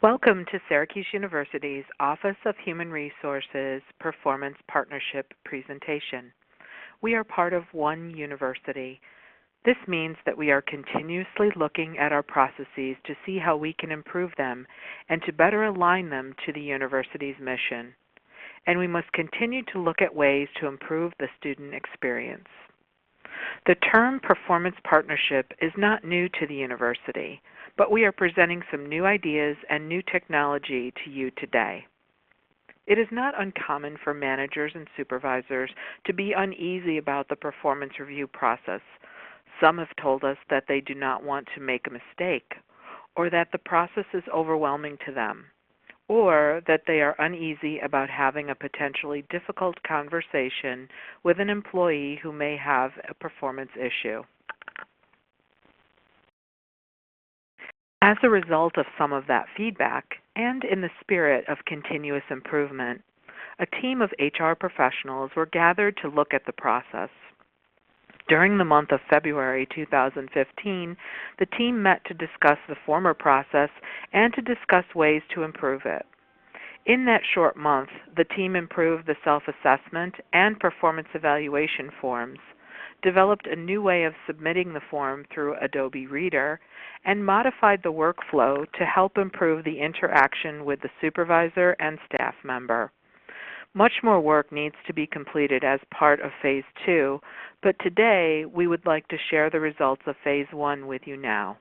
Welcome to Syracuse University's Office of Human Resources Performance Partnership presentation. We are part of one university. This means that we are continuously looking at our processes to see how we can improve them and to better align them to the university's mission. And we must continue to look at ways to improve the student experience. The term performance partnership is not new to the university, but we are presenting some new ideas and new technology to you today. It is not uncommon for managers and supervisors to be uneasy about the performance review process. Some have told us that they do not want to make a mistake, or that the process is overwhelming to them, or that they are uneasy about having a potentially difficult conversation with an employee who may have a performance issue. As a result of some of that feedback, and in the spirit of continuous improvement, a team of HR professionals were gathered to look at the process. During the month of February 2015, the team met to discuss the former process and to discuss ways to improve it. In that short month, the team improved the self-assessment and performance evaluation forms, developed a new way of submitting the form through Adobe Reader, and modified the workflow to help improve the interaction with the supervisor and staff member. Much more work needs to be completed as part of Phase 2, but today we would like to share the results of Phase 1 with you now.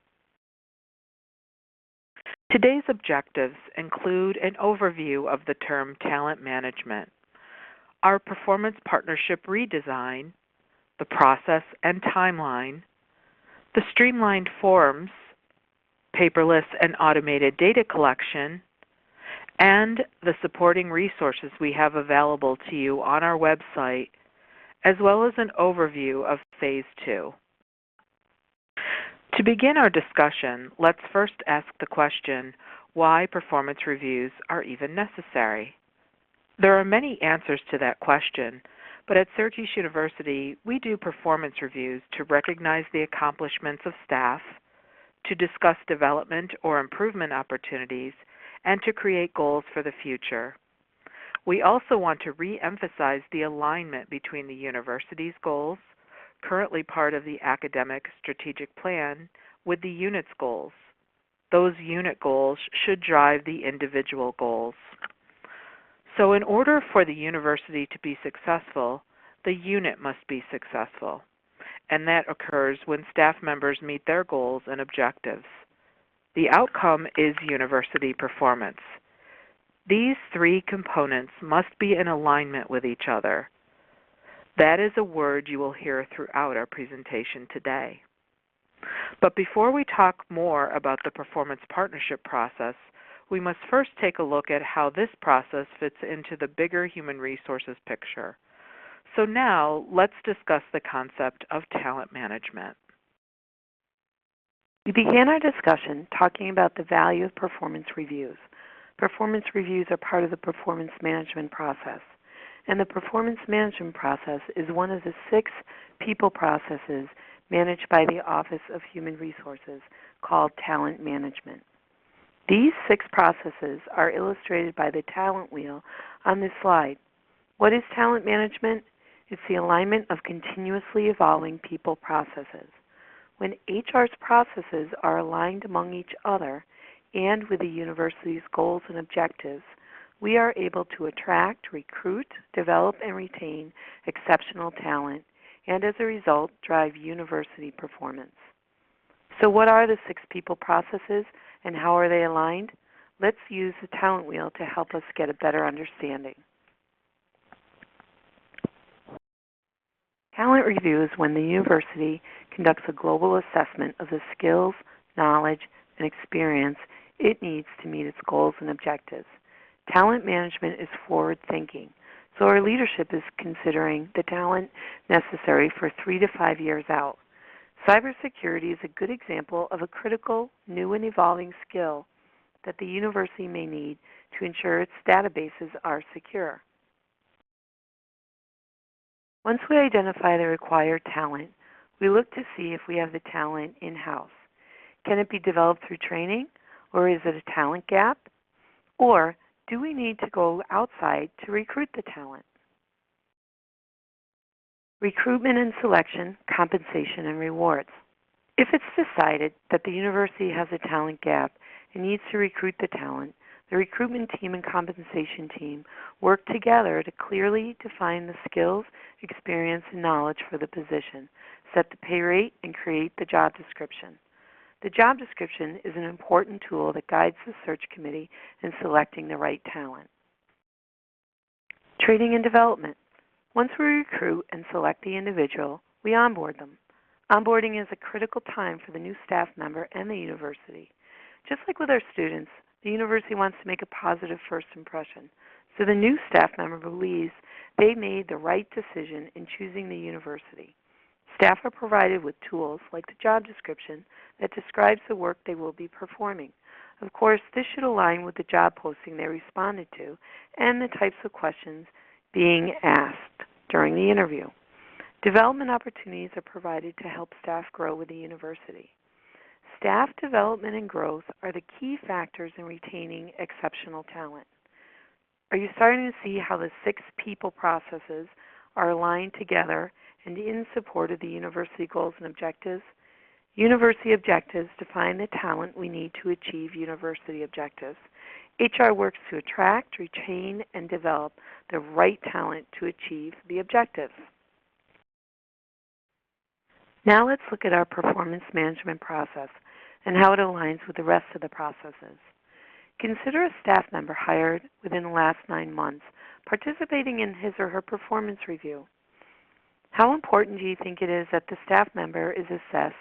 Today's objectives include an overview of the term talent management, our performance partnership redesign, the process and timeline, the streamlined forms, paperless and automated data collection, and the supporting resources we have available to you on our website, as well as an overview of Phase 2. To begin our discussion, let's first ask the question, why performance reviews are even necessary? There are many answers to that question, but at Syracuse University, we do performance reviews to recognize the accomplishments of staff, to discuss development or improvement opportunities, and to create goals for the future. We also want to re-emphasize the alignment between the university's goals, currently part of the academic strategic plan, with the unit's goals. Those unit goals should drive the individual goals. So in order for the university to be successful, the unit must be successful. And that occurs when staff members meet their goals and objectives. The outcome is university performance. These three components must be in alignment with each other. That is a word you will hear throughout our presentation today. But before we talk more about the performance partnership process, we must first take a look at how this process fits into the bigger human resources picture. So now, let's discuss the concept of talent management. We began our discussion talking about the value of performance reviews. Performance reviews are part of the performance management process. And the performance management process is one of the 6 people processes managed by the Office of Human Resources called talent management. These 6 processes are illustrated by the talent wheel on this slide. What is talent management? It's the alignment of continuously evolving people processes. When HR's processes are aligned among each other and with the university's goals and objectives, we are able to attract, recruit, develop, and retain exceptional talent, and as a result, drive university performance. So what are the 6 people processes and how are they aligned? Let's use the talent wheel to help us get a better understanding. Talent review is when the university conducts a global assessment of the skills, knowledge, and experience it needs to meet its goals and objectives. Talent management is forward-thinking, so our leadership is considering the talent necessary for 3 to 5 years out. Cybersecurity is a good example of a critical, new and evolving skill that the university may need to ensure its databases are secure. Once we identify the required talent, we look to see if we have the talent in-house. Can it be developed through training, or is it a talent gap? Or do we need to go outside to recruit the talent? Recruitment and selection, compensation and rewards. If it's decided that the university has a talent gap and needs to recruit the talent, the recruitment team and compensation team work together to clearly define the skills, experience, and knowledge for the position, set the pay rate, and create the job description. The job description is an important tool that guides the search committee in selecting the right talent. Training and development. Once we recruit and select the individual, we onboard them. Onboarding is a critical time for the new staff member and the university. Just like with our students, the university wants to make a positive first impression, so the new staff member believes they made the right decision in choosing the university. Staff are provided with tools like the job description that describes the work they will be performing. Of course, this should align with the job posting they responded to and the types of questions being asked during the interview. Development opportunities are provided to help staff grow with the university. Staff development and growth are the key factors in retaining exceptional talent. Are you starting to see how the 6 people processes are aligned together and in support of the university goals and objectives? University objectives define the talent we need to achieve university objectives. HR works to attract, retain, and develop the right talent to achieve the objectives. Now let's look at our performance management process and how it aligns with the rest of the processes. Consider a staff member hired within the last 9 months participating in his or her performance review. How important do you think it is that the staff member is assessed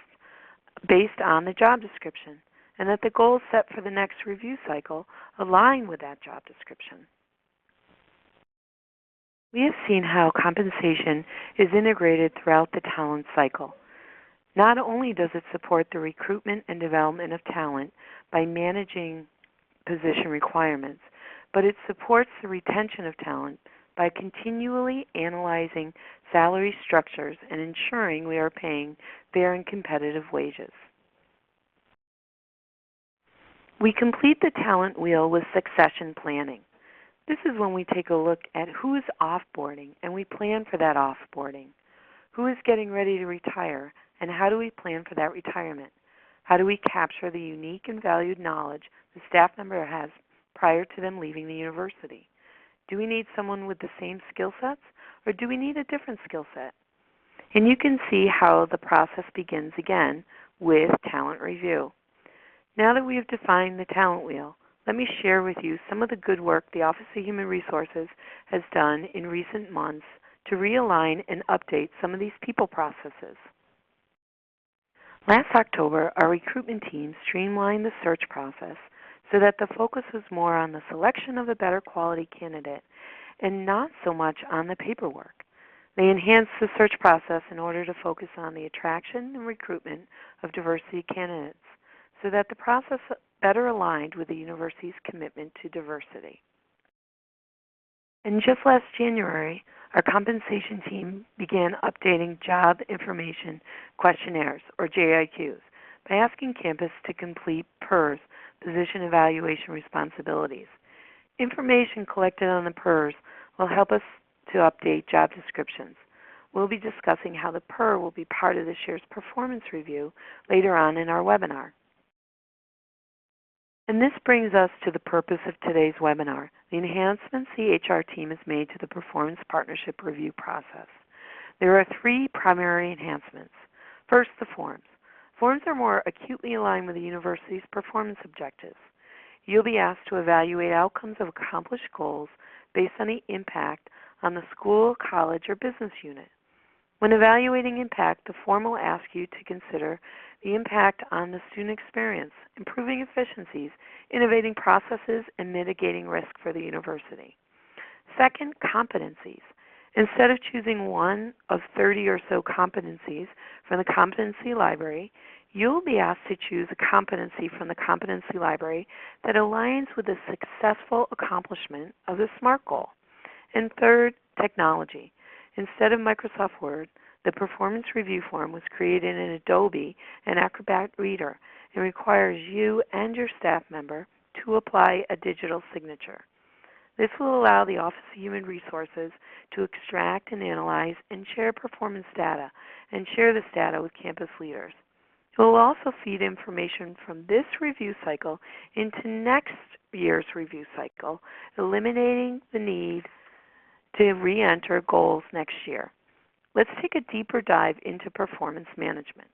based on the job description and that the goals set for the next review cycle align with that job description? We have seen how compensation is integrated throughout the talent cycle. Not only does it support the recruitment and development of talent by managing position requirements, but it supports the retention of talent by continually analyzing salary structures and ensuring we are paying fair and competitive wages. We complete the talent wheel with succession planning. This is when we take a look at who is offboarding and we plan for that offboarding. Who is getting ready to retire and how do we plan for that retirement? How do we capture the unique and valued knowledge the staff member has prior to them leaving the university? Do we need someone with the same skill sets or do we need a different skill set? And you can see how the process begins again with talent review. Now that we have defined the talent wheel, let me share with you some of the good work the Office of Human Resources has done in recent months to realign and update some of these people processes. Last October, our recruitment team streamlined the search process so that the focus was more on the selection of a better quality candidate and not so much on the paperwork. They enhanced the search process in order to focus on the attraction and recruitment of diversity candidates so that the process better aligned with the university's commitment to diversity. And just last January, our compensation team began updating job information questionnaires, or JIQs, by asking campus to complete PERS, position evaluation responsibilities. Information collected on the PERS will help us to update job descriptions. We'll be discussing how the PER will be part of this year's performance review later on in our webinar. And this brings us to the purpose of today's webinar, the enhancements the HR team has made to the Performance Partnership Review process. There are 3 primary enhancements. First, the forms. Forms are more acutely aligned with the university's performance objectives. You'll be asked to evaluate outcomes of accomplished goals based on the impact on the school, college, or business unit. When evaluating impact, the form will ask you to consider the impact on the student experience, improving efficiencies, innovating processes, and mitigating risk for the university. Second, competencies. Instead of choosing one of 30 or so competencies from the competency library, you'll be asked to choose a competency from the competency library that aligns with the successful accomplishment of the SMART goal. And third, technology. Instead of Microsoft Word, the performance review form was created in Adobe and Acrobat Reader and requires you and your staff member to apply a digital signature. This will allow the Office of Human Resources to extract and analyze and share performance data and share this data with campus leaders. It will also feed information from this review cycle into next year's review cycle, eliminating the need to re-enter goals next year. Let's take a deeper dive into performance management.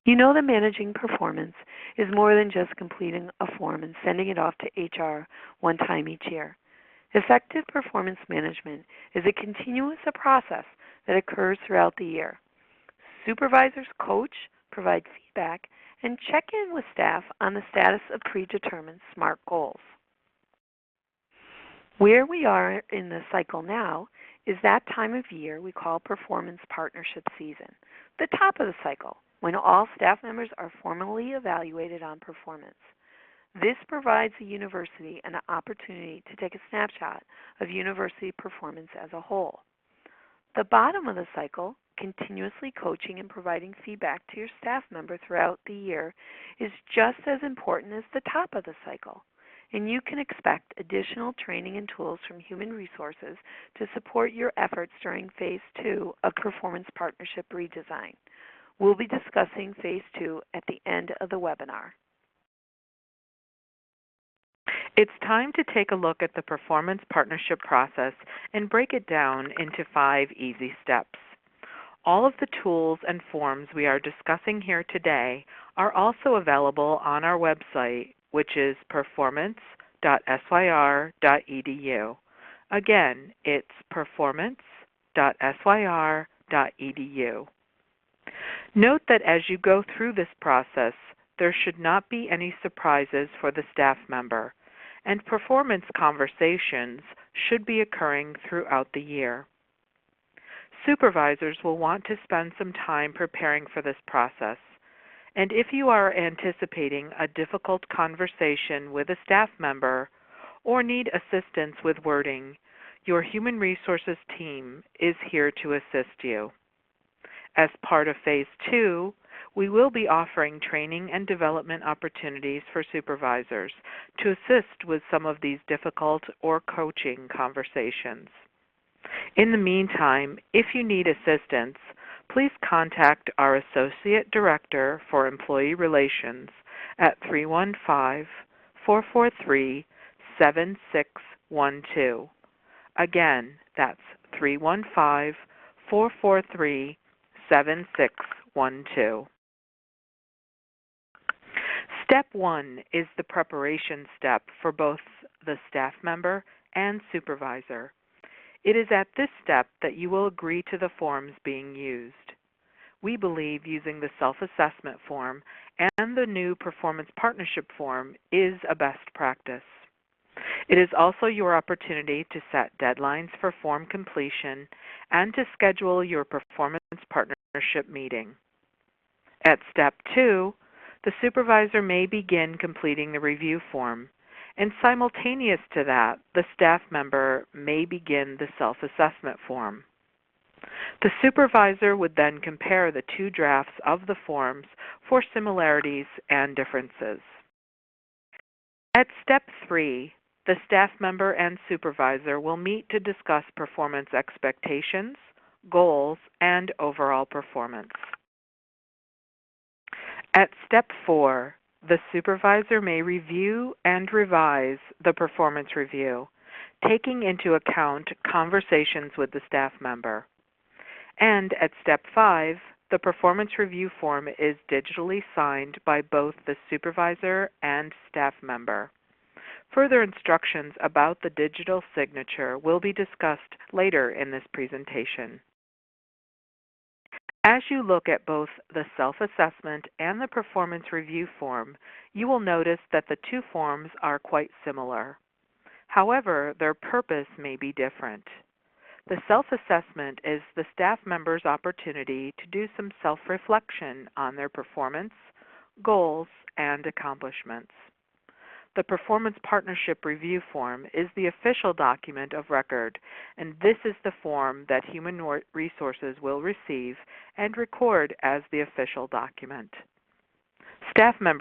You know that managing performance is more than just completing a form and sending it off to HR one time each year. Effective performance management is a continuous process that occurs throughout the year. Supervisors coach, provide feedback, and check in with staff on the status of predetermined SMART goals. Where we are in the cycle now is that time of year we call performance partnership season, the top of the cycle, when all staff members are formally evaluated on performance. This provides the university an opportunity to take a snapshot of university performance as a whole. The bottom of the cycle, continuously coaching and providing feedback to your staff member throughout the year, is just as important as the top of the cycle. And you can expect additional training and tools from Human Resources to support your efforts during Phase 2 of Performance Partnership Redesign. We'll be discussing Phase 2 at the end of the webinar. It's time to take a look at the performance partnership process and break it down into 5 easy steps. All of the tools and forms we are discussing here today are also available on our website, which is performance.syr.edu. Again, it's performance.syr.edu. Note that as you go through this process, there should not be any surprises for the staff member, and performance conversations should be occurring throughout the year. Supervisors will want to spend some time preparing for this process, and if you are anticipating a difficult conversation with a staff member or need assistance with wording, your Human Resources team is here to assist you. As part of Phase 2, we will be offering training and development opportunities for supervisors to assist with some of these difficult or coaching conversations. In the meantime, if you need assistance, please contact our Associate Director for Employee Relations at 315-443-7612. Again, that's 315-443-7612. Step 1 is the preparation step for both the staff member and supervisor. It is at this step that you will agree to the forms being used. We believe using the self-assessment form and the new performance partnership form is a best practice. It is also your opportunity to set deadlines for form completion and to schedule your performance partnership meeting. At Step 2, the supervisor may begin completing the review form, and simultaneous to that, the staff member may begin the self-assessment form. The supervisor would then compare the 2 drafts of the forms for similarities and differences. At Step 3, the staff member and supervisor will meet to discuss performance expectations, goals, and overall performance. At Step 4, the supervisor may review and revise the performance review, taking into account conversations with the staff member. And at Step 5, the performance review form is digitally signed by both the supervisor and staff member. Further instructions about the digital signature will be discussed later in this presentation. As you look at both the self-assessment and the performance review form, you will notice that the 2 forms are quite similar. However, their purpose may be different. The self-assessment is the staff member's opportunity to do some self-reflection on their performance, goals, and accomplishments. The Performance Partnership Review Form is the official document of record, and this is the form that Human Resources will receive and record as the official document. Staff members